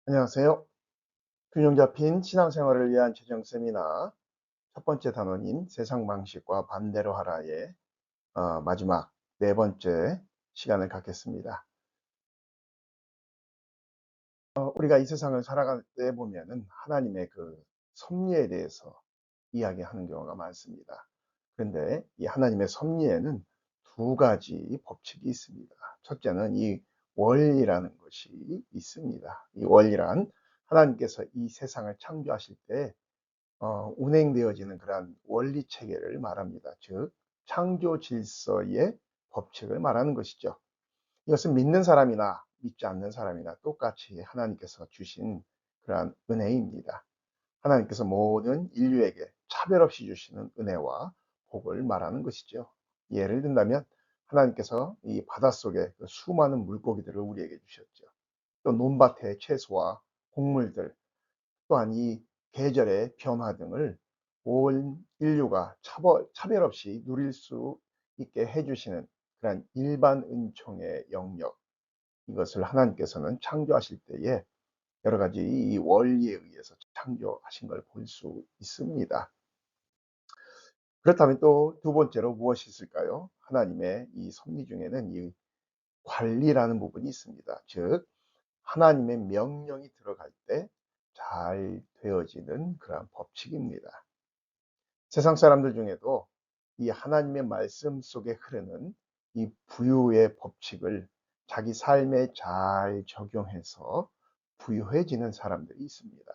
안녕하세요. 균형 잡힌 신앙생활을 위한 재정 세미나 첫 번째 단원인 세상 방식과 반대로 하라의 마지막 네 번째 시간을 갖겠습니다. 우리가 이 세상을 살아갈 때 보면은 하나님의 그 섭리에 대해서 이야기하는 경우가 많습니다. 그런데 이 하나님의 섭리에는 두 가지 법칙이 있습니다. 첫째는 이 원리라는 것이 있습니다. 이 원리란 하나님께서 이 세상을 창조하실 때 운행되어지는 그러한 원리 체계를 말합니다. 즉, 창조 질서의 법칙을 말하는 것이죠. 이것은 믿는 사람이나 믿지 않는 사람이나 똑같이 하나님께서 주신 그러한 은혜입니다. 하나님께서 모든 인류에게 차별 없이 주시는 은혜와 복을 말하는 것이죠. 예를 든다면 하나님께서 이 바닷속에 그 수많은 물고기들을 우리에게 주셨죠. 또 논밭의 채소와 곡물들, 또한 이 계절의 변화 등을 온 인류가 차별 없이 누릴 수 있게 해주시는 그런 일반 은총의 영역, 이것을 하나님께서는 창조하실 때에 여러 가지 이 원리에 의해서 창조하신 걸 볼 수 있습니다. 그렇다면 또 두 번째로 무엇이 있을까요? 하나님의 이 섭리 중에는 이 관리라는 부분이 있습니다. 즉, 하나님의 명령이 들어갈 때 잘 되어지는 그러한 법칙입니다. 세상 사람들 중에도 이 하나님의 말씀 속에 흐르는 이 부유의 법칙을 자기 삶에 잘 적용해서 부유해지는 사람들이 있습니다.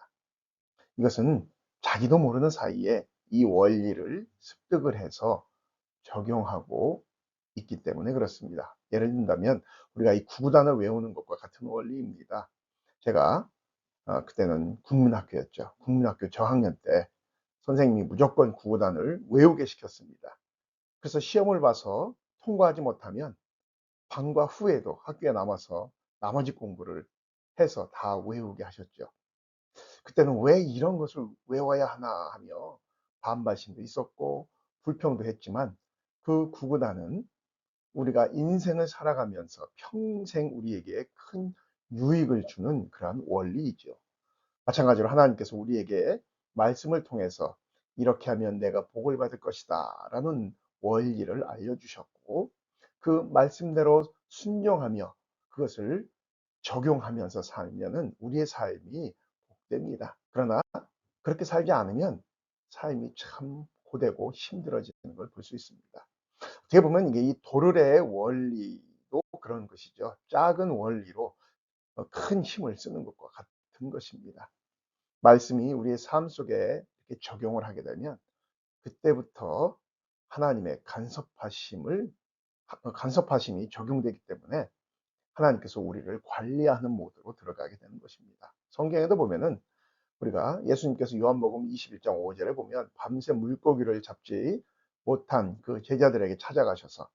이것은 자기도 모르는 사이에 이 원리를 습득을 해서 적용하고 있기 때문에 그렇습니다. 예를 든다면 우리가 이 구구단을 외우는 것과 같은 원리입니다. 제가 그때는 국민학교였죠. 국민학교 저학년 때 선생님이 무조건 구구단을 외우게 시켰습니다. 그래서 시험을 봐서 통과하지 못하면 방과 후에도 학교에 남아서 나머지 공부를 해서 다 외우게 하셨죠. 그때는 왜 이런 것을 외워야 하나 하며 반발심도 있었고 불평도 했지만, 그 구구단은 우리가 인생을 살아가면서 평생 우리에게 큰 유익을 주는 그러한 원리이죠. 마찬가지로 하나님께서 우리에게 말씀을 통해서 이렇게 하면 내가 복을 받을 것이다 라는 원리를 알려주셨고, 그 말씀대로 순종하며 그것을 적용하면서 살면은 우리의 삶이 복됩니다. 그러나 그렇게 살지 않으면 삶이 참 고되고 힘들어지는 걸 볼 수 있습니다. 어떻게 보면 이게 이 도르래의 원리도 그런 것이죠. 작은 원리로 큰 힘을 쓰는 것과 같은 것입니다. 말씀이 우리의 삶 속에 이렇게 적용을 하게 되면 그때부터 하나님의 간섭하심이 적용되기 때문에 하나님께서 우리를 관리하는 모드로 들어가게 되는 것입니다. 성경에도 보면은 우리가 예수님께서 요한복음 21장 5절에 보면 밤새 물고기를 잡지 못한 그 제자들에게 찾아가셔서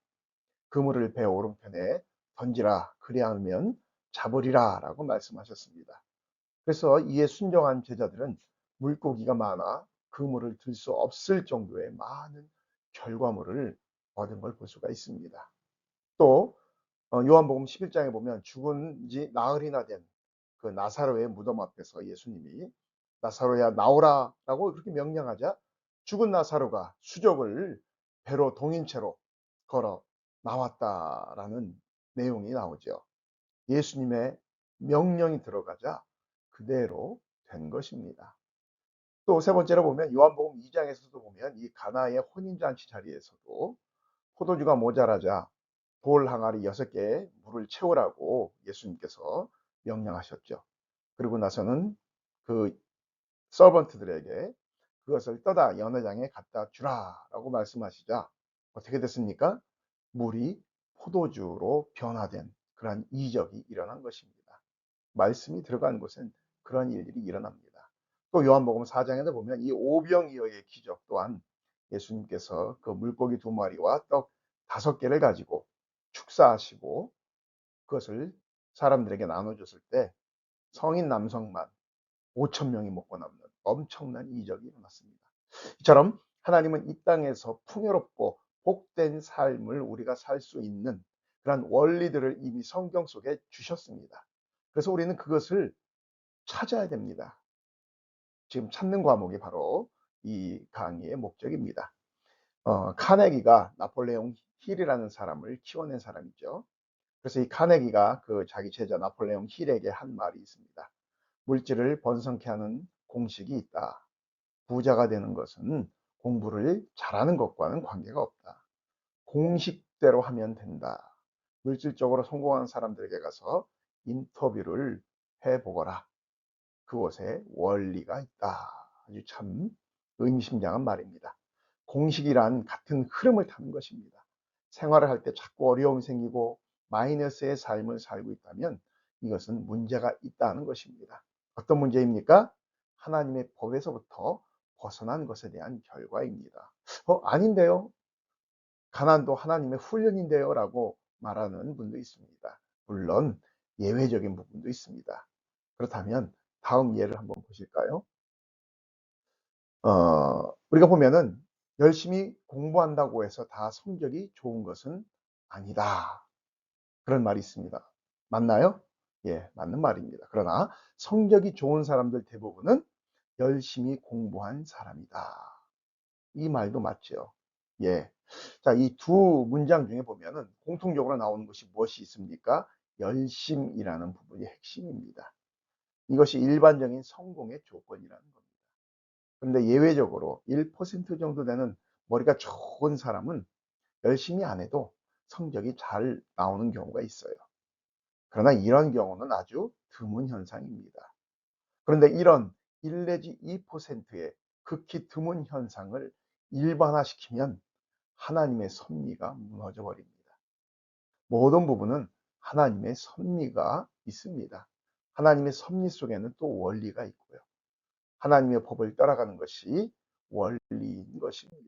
그물을 배 오른편에 던지라, 그리하면 잡으리라 라고 말씀하셨습니다. 그래서 이에 순종한 제자들은 물고기가 많아 그물을 들 수 없을 정도의 많은 결과물을 얻은 걸 볼 수가 있습니다. 또 요한복음 11장에 보면 죽은 지 나흘이나 된 그 나사로의 무덤 앞에서 예수님이 나사로야 나오라 라고 그렇게 명령하자 죽은 나사로가 수족을 배로 동인채로 걸어 나왔다라는 내용이 나오죠. 예수님의 명령이 들어가자 그대로 된 것입니다. 또 세 번째로 보면 요한복음 2장에서도 보면 이 가나의 혼인잔치 자리에서도 포도주가 모자라자 돌 항아리 6개에 물을 채우라고 예수님께서 명령하셨죠. 그리고 나서는 그 서번트들에게 그것을 떠다 연회장에 갖다 주라라고 말씀하시자 어떻게 됐습니까? 물이 포도주로 변화된 그러한 이적이 일어난 것입니다. 말씀이 들어간 곳엔 그런 일들이 일어납니다. 또 요한복음 4장에도 보면 이 오병이어의 기적 또한 예수님께서 그 물고기 2마리와 떡 5개를 가지고 축사하시고 그것을 사람들에게 나눠줬을 때 성인 남성만 5천 명이 먹고 남는 엄청난 이적이 일어났습니다. 이처럼 하나님은 이 땅에서 풍요롭고 복된 삶을 우리가 살 수 있는 그런 원리들을 이미 성경 속에 주셨습니다. 그래서 우리는 그것을 찾아야 됩니다. 지금 찾는 과목이 바로 이 강의의 목적입니다. 카네기가 나폴레옹 힐이라는 사람을 키워낸 사람이죠. 그래서 이 카네기가 그 자기 제자 나폴레옹 힐에게 한 말이 있습니다. 물질을 번성케 하는 공식이 있다. 부자가 되는 것은 공부를 잘하는 것과는 관계가 없다. 공식대로 하면 된다. 물질적으로 성공한 사람들에게 가서 인터뷰를 해보거라. 그곳에 원리가 있다. 아주 참 의미심장한 말입니다. 공식이란 같은 흐름을 타는 것입니다. 생활을 할 때 자꾸 어려움이 생기고 마이너스의 삶을 살고 있다면 이것은 문제가 있다는 것입니다. 어떤 문제입니까? 하나님의 법에서부터 벗어난 것에 대한 결과입니다. 아닌데요? 가난도 하나님의 훈련인데요? 라고 말하는 분도 있습니다. 물론 예외적인 부분도 있습니다. 그렇다면 다음 예를 한번 보실까요? 우리가 보면은 열심히 공부한다고 해서 다 성적이 좋은 것은 아니다. 그런 말이 있습니다. 맞나요? 예, 맞는 말입니다. 그러나 성적이 좋은 사람들 대부분은 열심히 공부한 사람이다. 이 말도 맞죠. 예. 자, 이 두 문장 중에 보면은 공통적으로 나오는 것이 무엇이 있습니까? 열심이라는 부분이 핵심입니다. 이것이 일반적인 성공의 조건이라는 겁니다. 그런데 예외적으로 1% 정도 되는 머리가 좋은 사람은 열심히 안 해도 성적이 잘 나오는 경우가 있어요. 그러나 이런 경우는 아주 드문 현상입니다. 그런데 이런 1 내지 2%의 극히 드문 현상을 일반화시키면 하나님의 섭리가 무너져 버립니다. 모든 부분은 하나님의 섭리가 있습니다. 하나님의 섭리 속에는 또 원리가 있고요. 하나님의 법을 따라가는 것이 원리인 것입니다.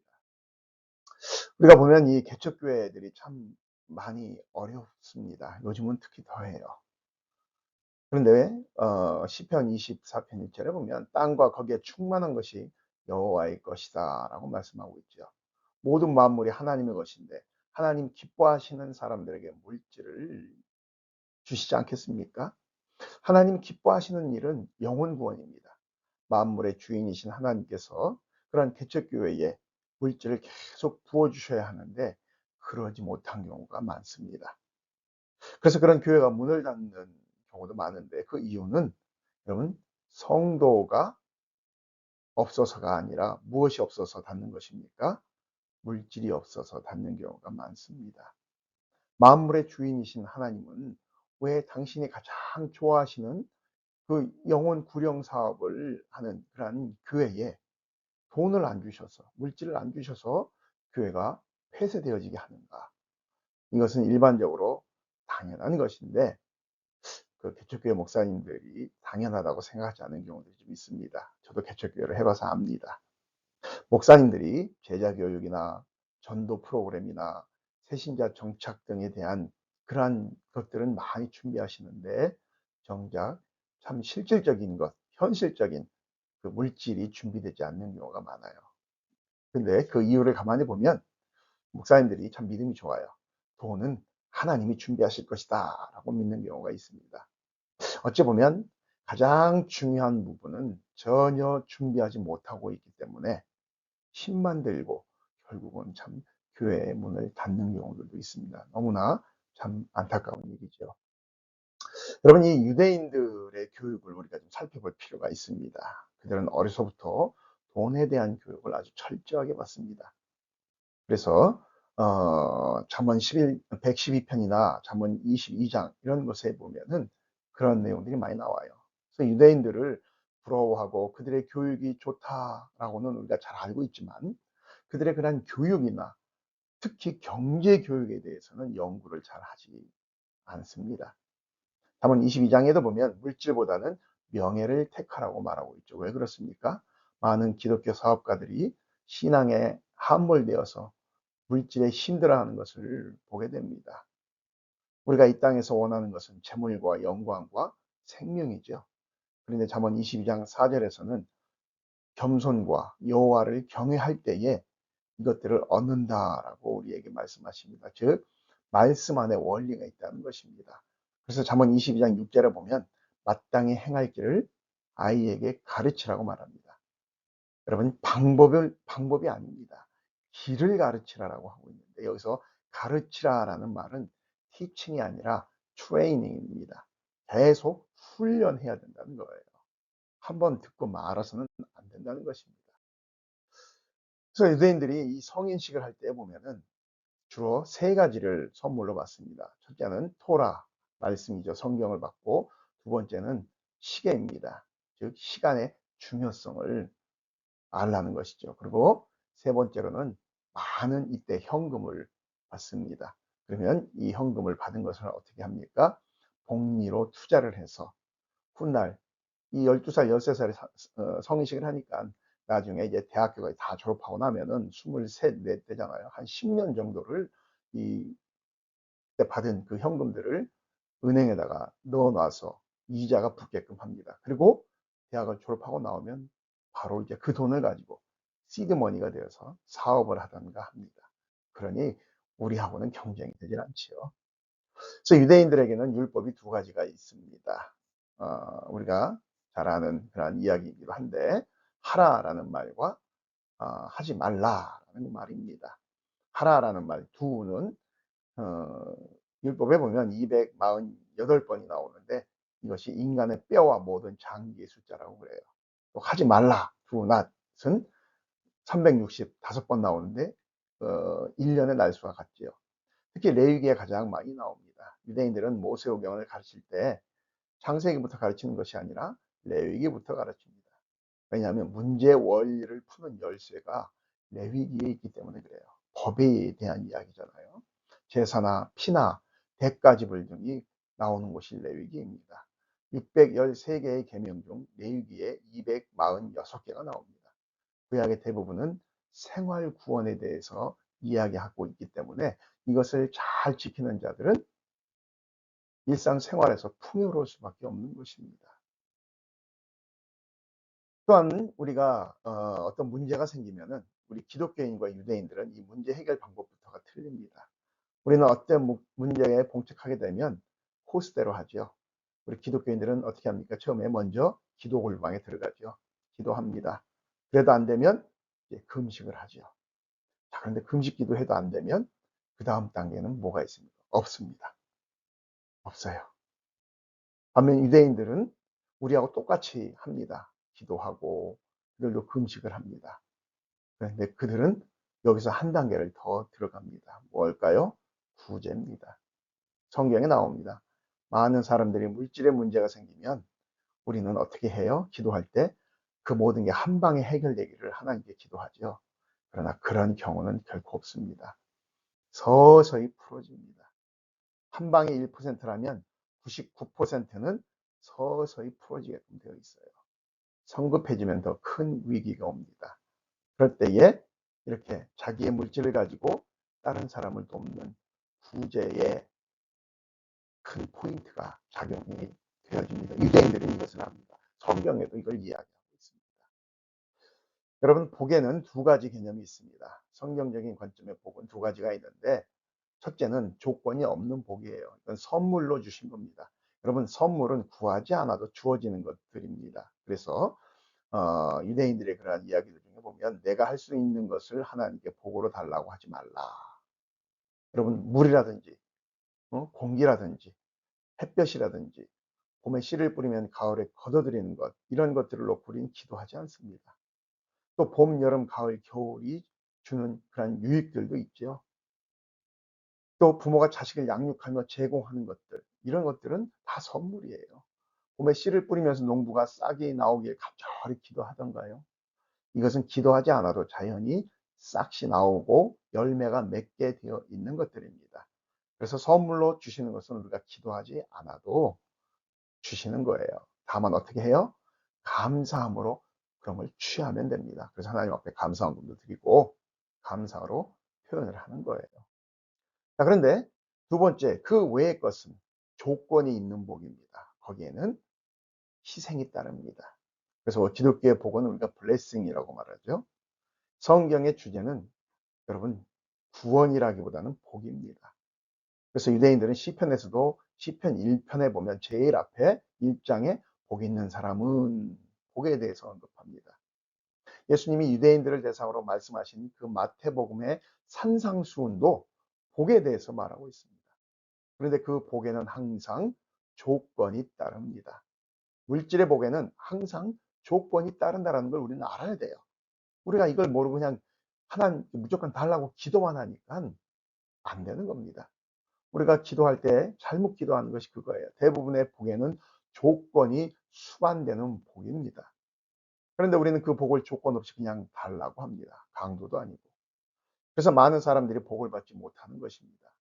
우리가 보면 이 개척교회들이 참 많이 어렵습니다. 요즘은 특히 더해요. 그런데 시편 24편 1절에 보면 땅과 거기에 충만한 것이 여호와의 것이다 라고 말씀하고 있죠. 모든 만물이 하나님의 것인데 하나님 기뻐하시는 사람들에게 물질을 주시지 않겠습니까? 하나님 기뻐하시는 일은 영혼 구원입니다. 만물의 주인이신 하나님께서 그런 개척교회에 물질을 계속 부어주셔야 하는데 그러지 못한 경우가 많습니다. 그래서 그런 교회가 문을 닫는 경우도 많은데 그 이유는 여러분 성도가 없어서가 아니라 무엇이 없어서 닫는 것입니까? 물질이 없어서 닫는 경우가 많습니다. 만물의 주인이신 하나님은 왜 당신이 가장 좋아하시는 그 영혼 구령 사업을 하는 그러한 교회에 돈을 안 주셔서 물질을 안 주셔서 교회가 폐쇄되어지게 하는가? 이것은 일반적으로 당연한 것인데 그 개척교회 목사님들이 당연하다고 생각하지 않은 경우들이 좀 있습니다. 저도 개척교회를 해봐서 압니다. 목사님들이 제자 교육이나 전도 프로그램이나 새신자 정착 등에 대한 그러한 것들은 많이 준비하시는데 정작 참 실질적인 것, 현실적인 그 물질이 준비되지 않는 경우가 많아요. 근데 그 이유를 가만히 보면 목사님들이 참 믿음이 좋아요. 돈은 하나님이 준비하실 것이다 라고 믿는 경우가 있습니다. 어찌 보면 가장 중요한 부분은 전혀 준비하지 못하고 있기 때문에 힘만 들고 결국은 참 교회의 문을 닫는 경우들도 있습니다. 너무나 참 안타까운 일이죠. 여러분, 이 유대인들의 교육을 우리가 좀 살펴볼 필요가 있습니다. 그들은 어려서부터 돈에 대한 교육을 아주 철저하게 받습니다. 그래서 잠언 112편이나 잠언 22장 이런 것에 보면은 그런 내용들이 많이 나와요. 그래서 유대인들을 부러워하고 그들의 교육이 좋다라고는 우리가 잘 알고 있지만 그들의 그런 교육이나 특히 경제 교육에 대해서는 연구를 잘 하지 않습니다. 잠언 22장에도 보면 물질보다는 명예를 택하라고 말하고 있죠. 왜 그렇습니까? 많은 기독교 사업가들이 신앙에 함몰되어서 물질에 힘들어하는 것을 보게 됩니다. 우리가 이 땅에서 원하는 것은 재물과 영광과 생명이죠. 그런데 잠언 22장 4절에서는 겸손과 여호와를 경외할 때에 이것들을 얻는다라고 우리에게 말씀하십니다. 즉 말씀 안에 원리가 있다는 것입니다. 그래서 잠언 22장 6절에 보면 마땅히 행할 길을 아이에게 가르치라고 말합니다. 여러분, 방법이 아닙니다. 길을 가르치라라고 하고 있는데, 여기서 가르치라라는 말은 teaching이 아니라 training입니다. 계속 훈련해야 된다는 거예요. 한번 듣고 말아서는 안 된다는 것입니다. 그래서 유대인들이 이 성인식을 할 때 보면은 주로 세 가지를 선물로 받습니다. 첫째는 토라, 말씀이죠. 성경을 받고, 두 번째는 시계입니다. 즉, 시간의 중요성을 알라는 것이죠. 그리고 세 번째로는 많은 이때 현금을 받습니다. 그러면 이 현금을 받은 것을 어떻게 합니까? 복리로 투자를 해서 훗날 이 12살, 13살에 성인식을 하니까 나중에 이제 대학교가 다 졸업하고 나면은 23, 4 되잖아요. 한 10년 정도를 이 받은 그 현금들을 은행에다가 넣어놔서 이자가 붙게끔 합니다. 그리고 대학을 졸업하고 나오면 바로 이제 그 돈을 가지고 시드머니가 되어서 사업을 하던가 합니다. 그러니 우리하고는 경쟁이 되질 않지요. 그래서 유대인들에게는 율법이 두 가지가 있습니다. 우리가 잘 아는 그런 이야기이기도 한데, 하라라는 말과 하지 말라라는 말입니다. 하라라는 말 두는 율법에 보면 248번이 나오는데, 이것이 인간의 뼈와 모든 장기의 숫자라고 그래요. 또 하지 말라 두 낫은 365번 나오는데 1년의 날수와 같지요. 특히 레위기에 가장 많이 나옵니다. 유대인들은 모세오경을 가르칠 때 창세기부터 가르치는 것이 아니라 레위기부터 가르칩니다. 왜냐하면 문제 원리를 푸는 열쇠가 레위기에 있기 때문에 그래요. 법에 대한 이야기잖아요. 제사나 피나 대가 지불 등이 나오는 곳이 레위기입니다. 613개의 계명 중 레위기에 246개가 나옵니다. 구약의 대부분은 생활 구원에 대해서 이야기하고 있기 때문에 이것을 잘 지키는 자들은 일상생활에서 풍요로울 수밖에 없는 것입니다. 또한 우리가 어떤 문제가 생기면은 우리 기독교인과 유대인들은 이 문제 해결 방법부터가 틀립니다. 우리는 어떤 문제에 봉착하게 되면 코스대로 하죠. 우리 기독교인들은 어떻게 합니까? 처음에 먼저 기도 골방에 들어가죠. 기도합니다. 그래도 안 되면 이제 금식을 하죠. 자, 그런데 금식 기도해도 안 되면 그 다음 단계는 뭐가 있습니까? 없습니다. 없어요. 반면 유대인들은 우리하고 똑같이 합니다. 기도하고 그들도 금식을 합니다. 그런데 그들은 여기서 한 단계를 더 들어갑니다. 뭘까요? 구제입니다. 성경에 나옵니다. 많은 사람들이 물질의 문제가 생기면 우리는 어떻게 해요? 기도할 때 그 모든 게 한 방에 해결되기를 하나님께 기도하죠. 그러나 그런 경우는 결코 없습니다. 서서히 풀어집니다. 한 방에 1%라면 99%는 서서히 풀어지게끔 되어 있어요. 성급해지면 더 큰 위기가 옵니다. 그럴 때에 이렇게 자기의 물질을 가지고 다른 사람을 돕는 구제의 큰 포인트가 작용이 되어집니다. 유대인들은 이것을 압니다. 성경에도 이걸 이야기하고 있습니다. 여러분, 복에는 두 가지 개념이 있습니다. 성경적인 관점의 복은 두 가지가 있는데, 첫째는 조건이 없는 복이에요. 이건 선물로 주신 겁니다. 여러분, 선물은 구하지 않아도 주어지는 것들입니다. 그래서 유대인들의 그러한 이야기들 중에 보면 내가 할 수 있는 것을 하나님께 복으로 달라고 하지 말라. 여러분, 물이라든지 공기라든지 햇볕이라든지 봄에 씨를 뿌리면 가을에 걷어들이는 것, 이런 것들을 놓고 우리는 기도하지 않습니다. 또 봄, 여름, 가을, 겨울이 주는 그런 유익들도 있죠. 또 부모가 자식을 양육하며 제공하는 것들, 이런 것들은 다 선물이에요. 봄에 씨를 뿌리면서 농부가 싹이 나오길 간절히 기도하던가요? 이것은 기도하지 않아도 자연히 싹이 나오고 열매가 맺게 되어 있는 것들입니다. 그래서 선물로 주시는 것은 우리가 기도하지 않아도 주시는 거예요. 다만 어떻게 해요? 감사함으로 그런 걸 취하면 됩니다. 그래서 하나님 앞에 감사함도 드리고 감사로 표현을 하는 거예요. 자, 그런데 두 번째, 그 외의 것은 조건이 있는 복입니다. 거기에는 희생이 따릅니다. 그래서 기독교의 복은 우리가 블레싱이라고 말하죠. 성경의 주제는 여러분 구원이라기보다는 복입니다. 그래서 유대인들은 시편에서도 시편 1편에 보면 제일 앞에 1장에 복 있는 사람은 복에 대해서 언급합니다. 예수님이 유대인들을 대상으로 말씀하신 그 마태복음의 산상수훈도 복에 대해서 말하고 있습니다. 그런데 그 복에는 항상 조건이 따릅니다. 물질의 복에는 항상 조건이 따른다는 걸 우리는 알아야 돼요. 우리가 이걸 모르고 그냥 하나님 무조건 달라고 기도만 하니까 안 되는 겁니다. 우리가 기도할 때 잘못 기도하는 것이 그거예요. 대부분의 복에는 조건이 수반되는 복입니다. 그런데 우리는 그 복을 조건 없이 그냥 달라고 합니다. 강도도 아니고. 그래서 많은 사람들이 복을 받지 못하는 것입니다.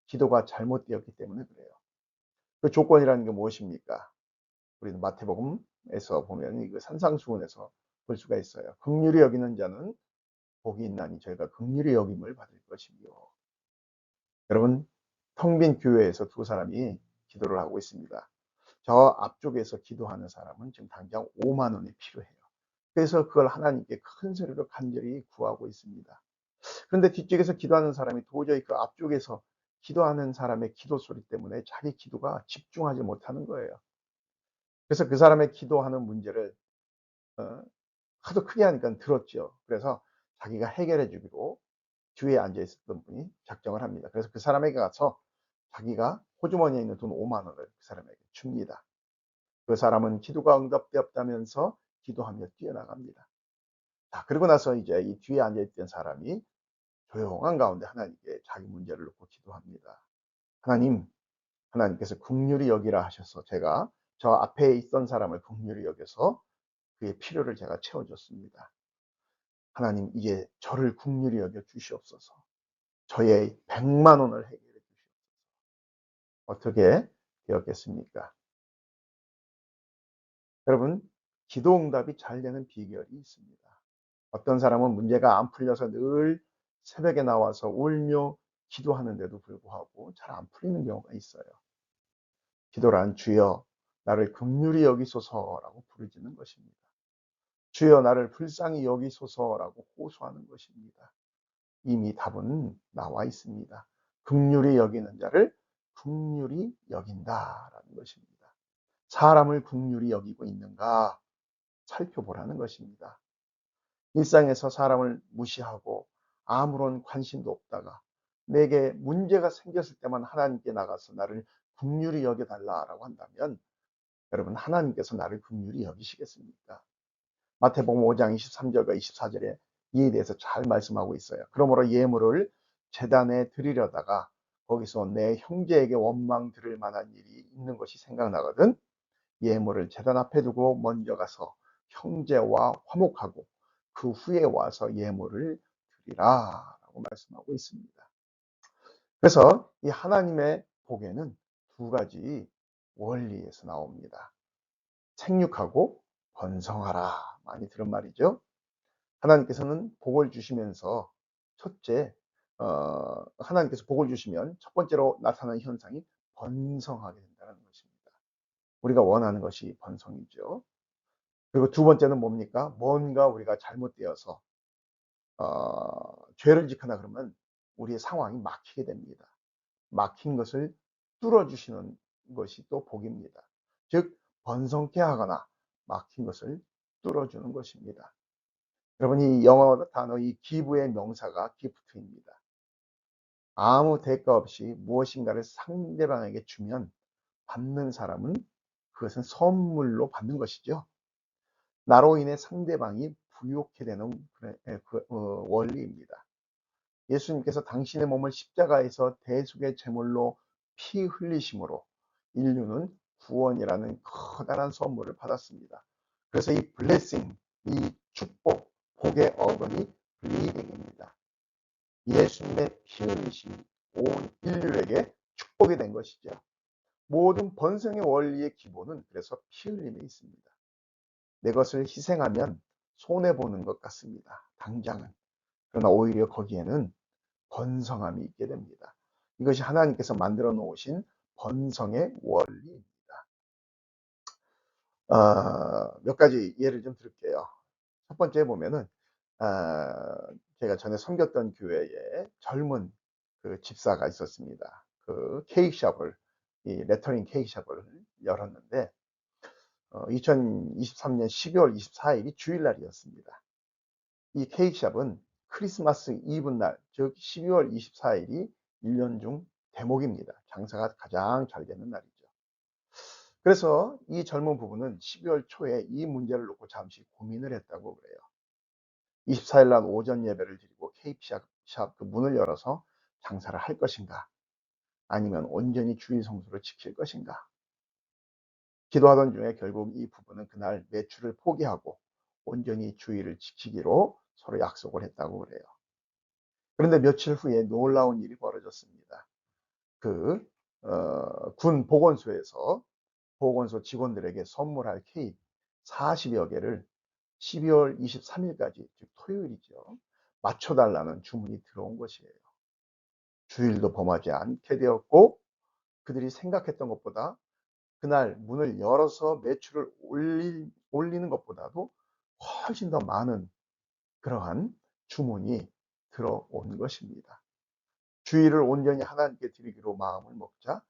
기도가 잘못되었기 때문에 그래요. 그 조건이라는 게 무엇입니까? 우리는 마태복음에서 보면 이거 산상수훈에서 볼 수가 있어요. 긍휼히 여기는 자는 복이 있나니 저희가 긍휼히 여김을 받을 것이며. 여러분, 텅 빈 교회에서 두 사람이 기도를 하고 있습니다. 저 앞쪽에서 기도하는 사람은 지금 당장 5만 원이 필요해요. 그래서 그걸 하나님께 큰 소리로 간절히 구하고 있습니다. 그런데 뒤쪽에서 기도하는 사람이 도저히 그 앞쪽에서 기도하는 사람의 기도 소리 때문에 자기 기도가 집중하지 못하는 거예요. 그래서 그 사람의 기도하는 문제를 하도 크게 하니까 들었죠. 그래서 자기가 해결해 주기로 뒤에 앉아 있었던 분이 작정을 합니다. 그래서 그 사람에게 가서 자기가 호주머니에 있는 돈 5만 원을 그 사람에게 줍니다. 그 사람은 기도가 응답되었다면서 기도하며 뛰어나갑니다. 자, 그리고 나서 이제 이 뒤에 앉아있던 사람이 조용한 가운데 하나님께 자기 문제를 놓고 기도합니다. 하나님, 하나님께서 긍휼히 여기라 하셔서 제가 저 앞에 있던 사람을 긍휼히 여겨서 그의 필요를 제가 채워줬습니다. 하나님, 이제 저를 긍휼히 여겨 주시옵소서. 저의 100만 원을 해결해 주시옵소서. 어떻게 되었겠습니까? 여러분, 기도 응답이 잘 되는 비결이 있습니다. 어떤 사람은 문제가 안 풀려서 늘 새벽에 나와서 울며 기도하는데도 불구하고 잘 안 풀리는 경우가 있어요. 기도란 주여 나를 긍휼히 여기소서라고 부르짖는 것입니다. 주여 나를 불쌍히 여기소서라고 호소하는 것입니다. 이미 답은 나와 있습니다. 긍휼히 여기는 자를 긍휼히 여긴다라는 것입니다. 사람을 긍휼히 여기고 있는가 살펴보라는 것입니다. 일상에서 사람을 무시하고 아무런 관심도 없다가 내게 문제가 생겼을 때만 하나님께 나가서 나를 긍휼히 여겨달라라고 한다면 여러분, 하나님께서 나를 긍휼히 여기시겠습니까? 마태복음 5장 23절과 24절에 이에 대해서 잘 말씀하고 있어요. 그러므로 예물을 제단에 드리려다가 거기서 내 형제에게 원망 들을 만한 일이 있는 것이 생각나거든 예물을 제단 앞에 두고 먼저 가서 형제와 화목하고 그 후에 와서 예물을 드리라 라고 말씀하고 있습니다. 그래서 이 하나님의 복에는 두 가지 원리에서 나옵니다. 생육하고 번성하라 많이 들은 말이죠. 하나님께서는 복을 주시면서 첫째 하나님께서 복을 주시면 첫 번째로 나타나는 현상이 번성하게 된다는 것입니다. 우리가 원하는 것이 번성이죠. 그리고 두 번째는 뭡니까? 뭔가 우리가 잘못되어서 죄를 짓거나 그러면 우리의 상황이 막히게 됩니다. 막힌 것을 뚫어주시는 것이 또 복입니다. 즉 번성케 하거나 막힌 것을 뚫어주는 것입니다. 여러분 이 영어 단어 이 기브의 명사가 기프트입니다. 아무 대가 없이 무엇인가를 상대방에게 주면 받는 사람은 그것은 선물로 받는 것이죠. 나로 인해 상대방이 부욕해 되는 원리입니다. 예수님께서 당신의 몸을 십자가에서 대속의 제물로 피 흘리심으로 인류는 구원이라는 커다란 선물을 받았습니다. 그래서 이 블레싱, 이 축복, 복의 어근이 블리딩입니다. 예수님의 피 흘리심이 온 인류에게 축복이 된 것이죠. 모든 번성의 원리의 기본은 그래서 피 흘림에 있습니다. 내 것을 희생하면 손해보는 것 같습니다. 당장은. 그러나 오히려 거기에는 번성함이 있게 됩니다. 이것이 하나님께서 만들어 놓으신 번성의 원리입니다. 몇 가지 예를 좀 들을게요. 첫 번째 보면은 제가 전에 섬겼던 교회에 젊은 그 집사가 있었습니다. 그 케이크숍을 이 레터링 케이크숍을 열었는데 2023년 12월 24일이 주일날이었습니다. 이 케이크샵은 크리스마스 이브 날, 즉 12월 24일이 1년 중 대목입니다. 장사가 가장 잘 되는 날이죠. 그래서 이 젊은 부부는 12월 초에 이 문제를 놓고 잠시 고민을 했다고 그래요. 24일 날 오전 예배를 드리고 케이크샵 그 문을 열어서 장사를 할 것인가, 아니면 온전히 주일 성수를 지킬 것인가. 기도하던 중에 결국 이 부부는 그날 매출을 포기하고 온전히 주일을 지키기로 서로 약속을 했다고 그래요. 그런데 며칠 후에 놀라운 일이 벌어졌습니다. 그 군 보건소에서 보건소 직원들에게 선물할 케이크 40여 개를 12월 23일까지, 즉 토요일이죠, 맞춰달라는 주문이 들어온 것이에요. 주일도 범하지 않게 되었고, 그들이 생각했던 것보다 그날 문을 열어서 매출을 올리는 것보다도 훨씬 더 많은 그러한 주문이 들어온 것입니다. 주일을 온전히 하나님께 드리기로 마음을 먹자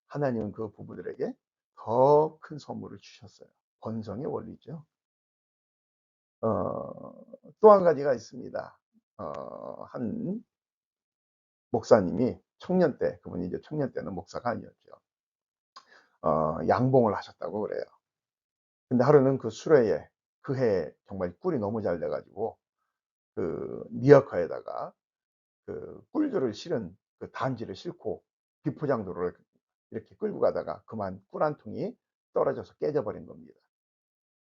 하나님은 그 부부들에게 더 큰 선물을 주셨어요. 번성의 원리죠. 또 한 가지가 있습니다. 한 목사님이 청년 때, 그분이 이제 청년 때는 목사가 아니었죠. 양봉을 하셨다고 그래요. 근데 하루는 그 수레에 그해 정말 꿀이 너무 잘 돼가지고 그 리어카에다가 그 꿀들을 실은 그 단지를 싣고 비포장도로를 이렇게 끌고 가다가 그만 꿀 한 통이 떨어져서 깨져버린 겁니다.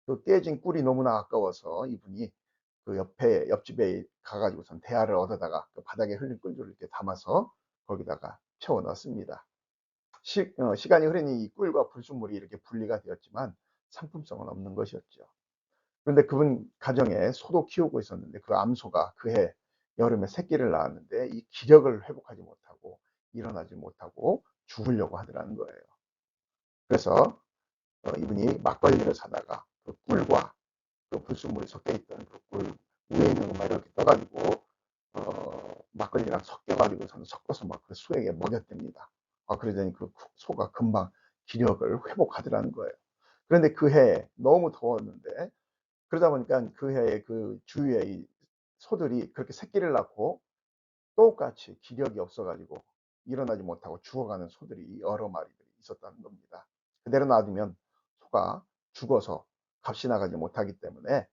그 깨진 꿀이 너무나 아까워서 이분이 그 옆집에 가가지고선 대야를 얻어다가 그 바닥에 흘린 꿀들을 이렇게 담아서 거기다가 채워 넣었습니다. 시간이 흐르니 이 꿀과 불순물이 이렇게 분리가 되었지만 상품성은 없는 것이었죠. 그런데 그분 가정에 소도 키우고 있었는데 그 암소가 그해 여름에 새끼를 낳았는데 이 기력을 회복하지 못하고 일어나지 못하고 죽으려고 하더라는 거예요. 그래서 이분이 막걸리를 사다가 그 꿀과 그 불순물이 섞여 있던 그 꿀 위에 있는 것만 이렇게 떠가지고 막걸리랑 섞여가지고서는 섞어서 막 그 소에게 먹였답니다. 그러더니 그 소가 금방 기력을 회복하더라는 거예요. 그런데 그 해 너무 더웠는데, 그러다 보니까 그 해에 그 주위에 이 소들이 그렇게 새끼를 낳고 똑같이 기력이 없어가지고 일어나지 못하고 죽어가는 소들이 여러 마리들이 있었다는 겁니다. 그대로 놔두면 소가 죽어서 값이 나가지 못하기 때문에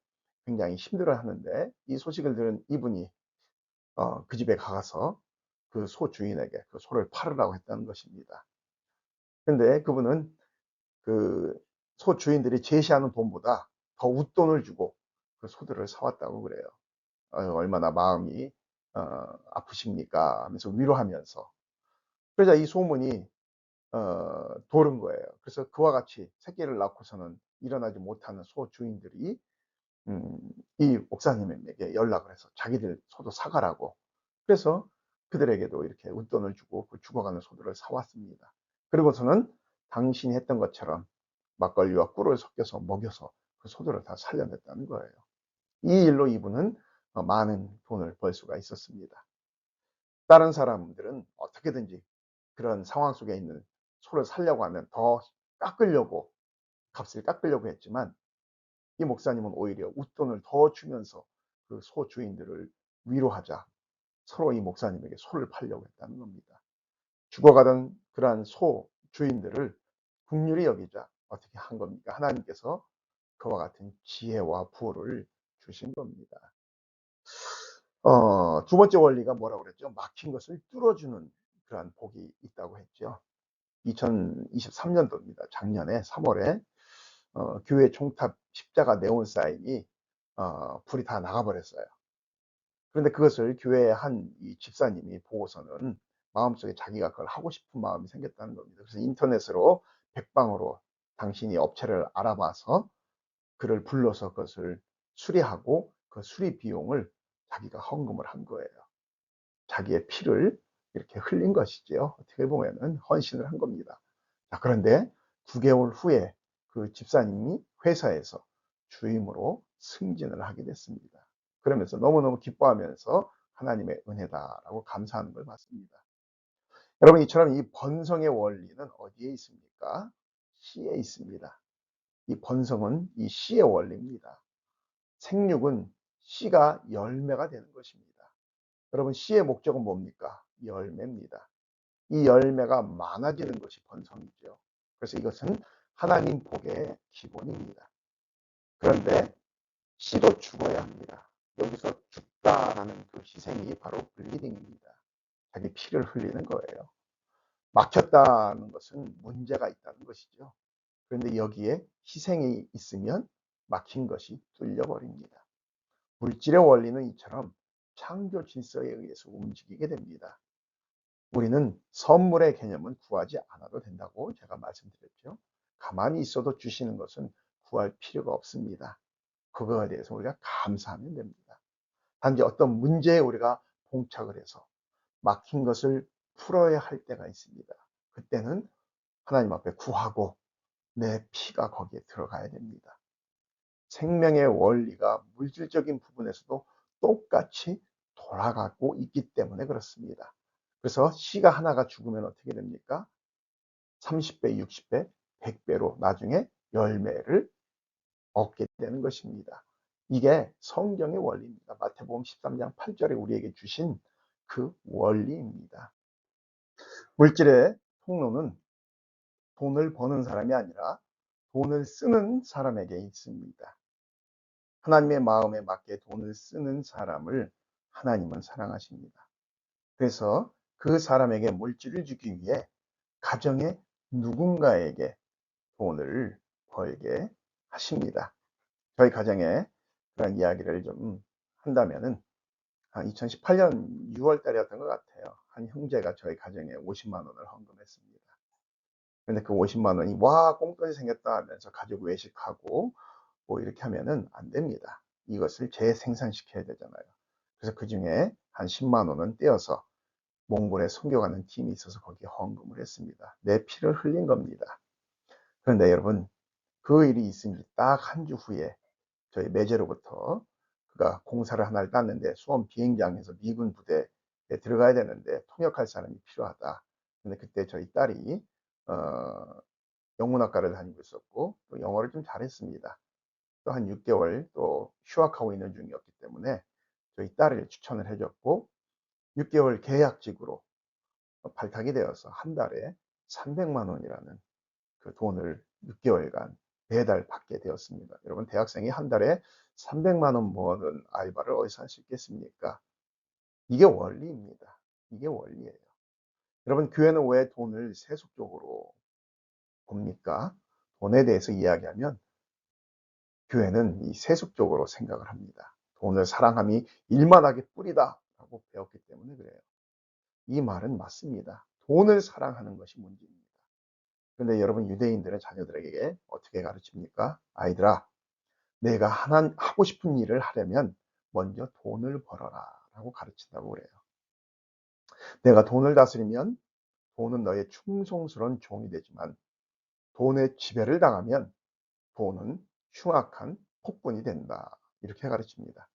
굉장히 힘들어 하는데, 이 소식을 들은 이분이 그 집에 가서 그 소 주인에게 그 소를 팔으라고 했다는 것입니다. 근데 그분은 그 소 주인들이 제시하는 돈보다 더 웃돈을 주고 그 소들을 사왔다고 그래요. 얼마나 마음이 아프십니까 하면서 위로하면서. 그러자 이 소문이 도른 거예요. 그래서 그와 같이 새끼를 낳고서는 일어나지 못하는 소 주인들이 음, 이 목사님에게 연락을 해서 자기들 소도 사가라고. 그래서 그들에게도 이렇게 웃돈을 주고 그 죽어가는 소들을 사왔습니다. 그리고서는 당신이 했던 것처럼 막걸리와 꿀을 섞여서 먹여서 그 소들을 다 살려냈다는 거예요. 이 일로 이분은 많은 돈을 벌 수가 있었습니다. 다른 사람들은 어떻게든지 그런 상황 속에 있는 소를 살려고 하면 더 깎으려고, 값을 깎으려고 했지만, 이 목사님은 오히려 웃돈을 더 주면서 그 소 주인들을 위로하자 서로 이 목사님에게 소를 팔려고 했다는 겁니다. 죽어가던 그러한 소 주인들을 긍휼히 여기자 어떻게 한 겁니까? 하나님께서 그와 같은 지혜와 부호를 주신 겁니다. 두 번째 원리가 뭐라고 그랬죠? 막힌 것을 뚫어주는 그러한 복이 있다고 했죠. 2023년도입니다. 작년에 3월에 교회 총탑 십자가 네온 사인이 불이 다 나가버렸어요. 그런데 그것을 교회의 한 이 집사님이 보고서는 마음속에 자기가 그걸 하고 싶은 마음이 생겼다는 겁니다. 그래서 인터넷으로 백방으로 당신이 업체를 알아봐서 그를 불러서 그것을 수리하고 그 수리 비용을 자기가 헌금을 한 거예요. 자기의 피를 이렇게 흘린 것이죠. 어떻게 보면은 헌신을 한 겁니다. 자, 그런데 9개월 후에 그 집사님이 회사에서 주임으로 승진을 하게 됐습니다. 그러면서 너무너무 기뻐하면서 하나님의 은혜다라고 감사하는 걸 봤습니다. 여러분, 이처럼 이 번성의 원리는 어디에 있습니까? 시에 있습니다. 이 번성은 이 씨의 원리입니다. 생육은 씨가 열매가 되는 것입니다. 여러분, 씨의 목적은 뭡니까? 열매입니다. 이 열매가 많아지는 것이 번성이죠. 그래서 이것은 하나님 복의 기본입니다. 그런데 씨도 죽어야 합니다. 여기서 죽다라는 그 희생이 바로 블리딩입니다. 자기 피를 흘리는 거예요. 막혔다는 것은 문제가 있다는 것이죠. 그런데 여기에 희생이 있으면 막힌 것이 뚫려버립니다. 물질의 원리는 이처럼 창조 질서에 의해서 움직이게 됩니다. 우리는 선물의 개념은 구하지 않아도 된다고 제가 말씀드렸죠. 가만히 있어도 주시는 것은 구할 필요가 없습니다. 그거에 대해서 우리가 감사하면 됩니다. 단지 어떤 문제에 우리가 봉착을 해서 막힌 것을 풀어야 할 때가 있습니다. 그때는 하나님 앞에 구하고 내 피가 거기에 들어가야 됩니다. 생명의 원리가 물질적인 부분에서도 똑같이 돌아가고 있기 때문에 그렇습니다. 그래서 씨가 하나가 죽으면 어떻게 됩니까? 30배, 60배, 100배로 나중에 열매를 얻게 되는 것입니다. 이게 성경의 원리입니다. 마태복음 13장 8절에 우리에게 주신 그 원리입니다. 물질의 통로는 돈을 버는 사람이 아니라 돈을 쓰는 사람에게 있습니다. 하나님의 마음에 맞게 돈을 쓰는 사람을 하나님은 사랑하십니다. 그래서 그 사람에게 물질을 주기 위해 가정의 누군가에게 돈을 벌게 하십니다. 저희 가정에 그런 이야기를 좀 한다면은 2018년 6월 달이었던 것 같아요. 한 형제가 저희 가정에 50만 원을 헌금했습니다. 그런데 그 50만 원이 와 꽁돈이 생겼다 하면서 가족 외식하고 뭐 이렇게 하면은 안 됩니다. 이것을 재생산시켜야 되잖아요. 그래서 그 중에 한 10만 원은 떼어서 몽골에 선교가는 팀이 있어서 거기에 헌금을 했습니다. 내 피를 흘린 겁니다. 그런데 여러분, 그 일이 있은 딱 한 주 후에 저희 매제로부터 그가 공사를 하나를 땄는데 수원 비행장에서 미군 부대에 들어가야 되는데 통역할 사람이 필요하다. 근데 그때 저희 딸이 영문학과를 다니고 있었고 또 영어를 좀 잘했습니다. 또 한 6개월 또 휴학하고 있는 중이었기 때문에 저희 딸을 추천을 해줬고 6개월 계약직으로 발탁이 되어서 한 달에 300만 원이라는 그 돈을 6개월간 매달 받게 되었습니다. 여러분, 대학생이 한 달에 300만 원 버는 알바를 어디서 할 수 있겠습니까? 이게 원리입니다. 이게 원리예요. 여러분, 교회는 왜 돈을 세속적으로 봅니까? 돈에 대해서 이야기하면 교회는 이 세속적으로 생각을 합니다. 돈을 사랑함이 일만하게 뿌리다 라고 배웠기 때문에 그래요. 이 말은 맞습니다. 돈을 사랑하는 것이 문제입니다. 그런데 여러분, 유대인들은 자녀들에게 어떻게 가르칩니까? 아이들아, 내가 하고 싶은 일을 하려면 먼저 돈을 벌어라 라고 가르친다고 그래요. 내가 돈을 다스리면 돈은 너의 충성스러운 종이 되지만 돈의 지배를 당하면 돈은 흉악한 폭군이 된다. 이렇게 가르칩니다.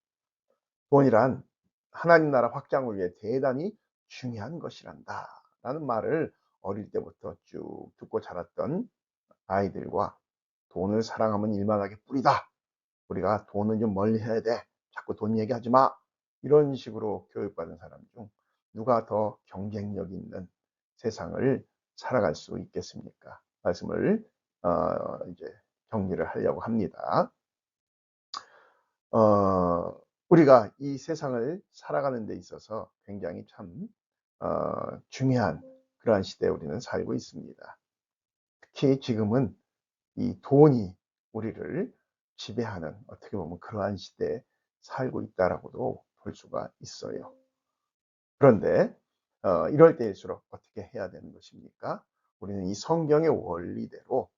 돈이란 하나님 나라 확장을 위해 대단히 중요한 것이란다 라는 말을 어릴 때부터 쭉 듣고 자랐던 아이들과 돈을 사랑하면 일만하게 뿌리다. 우리가 돈은 좀 멀리 해야 돼. 자꾸 돈 얘기하지 마. 이런 식으로 교육받은 사람 중 누가 더 경쟁력 있는 세상을 살아갈 수 있겠습니까? 말씀을 이제 정리를 하려고 합니다. 우리가 이 세상을 살아가는 데 있어서 굉장히 참 중요한 그러한 시대에 우리는 살고 있습니다. 특히 지금은 이 돈이 우리를 지배하는 어떻게 보면 그러한 시대에 살고 있다라고도 볼 수가 있어요. 그런데 이럴 때일수록 어떻게 해야 되는 것입니까? 우리는 이 성경의 원리대로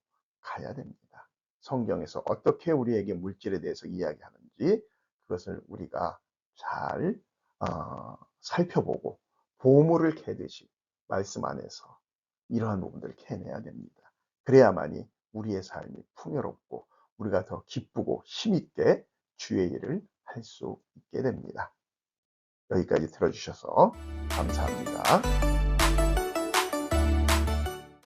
가야 됩니다. 성경에서 어떻게 우리에게 물질에 대해서 이야기하는지 그것을 우리가 잘 살펴보고 보물을 캐듯이 말씀 안에서 이러한 부분들을 캐내야 됩니다. 그래야만이 우리의 삶이 풍요롭고 우리가 더 기쁘고 힘있게 주의 일을 할 수 있게 됩니다. 여기까지 들어주셔서 감사합니다.